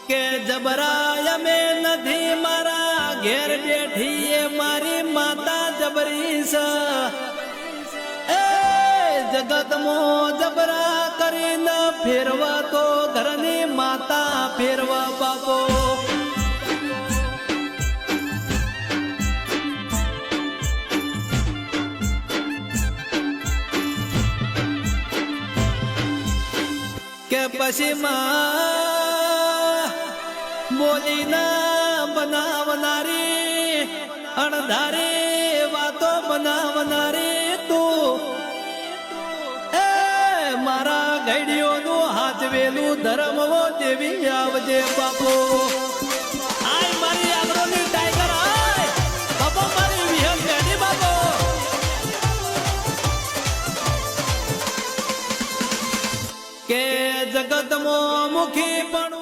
કે જબરાય મે નથી મારા ઘેર બેઠી એ મારી માતા જબરી છે એ જગતમો જબરા કરીને ફેરવા તો ઘરની માતા ફેરવા બાપો કે પછી બોલી ના બનાવનારી અણધારી વાતો બનાવનારી તું એ મારા ગઈડીઓનું હાથવેલું ધર્મવો દેવી આવજે બાપો આય મારી આગળની ટાઈગર આય બાપો મારી વિહમ ગેડી બાપો કે જગતમો મુખી પણ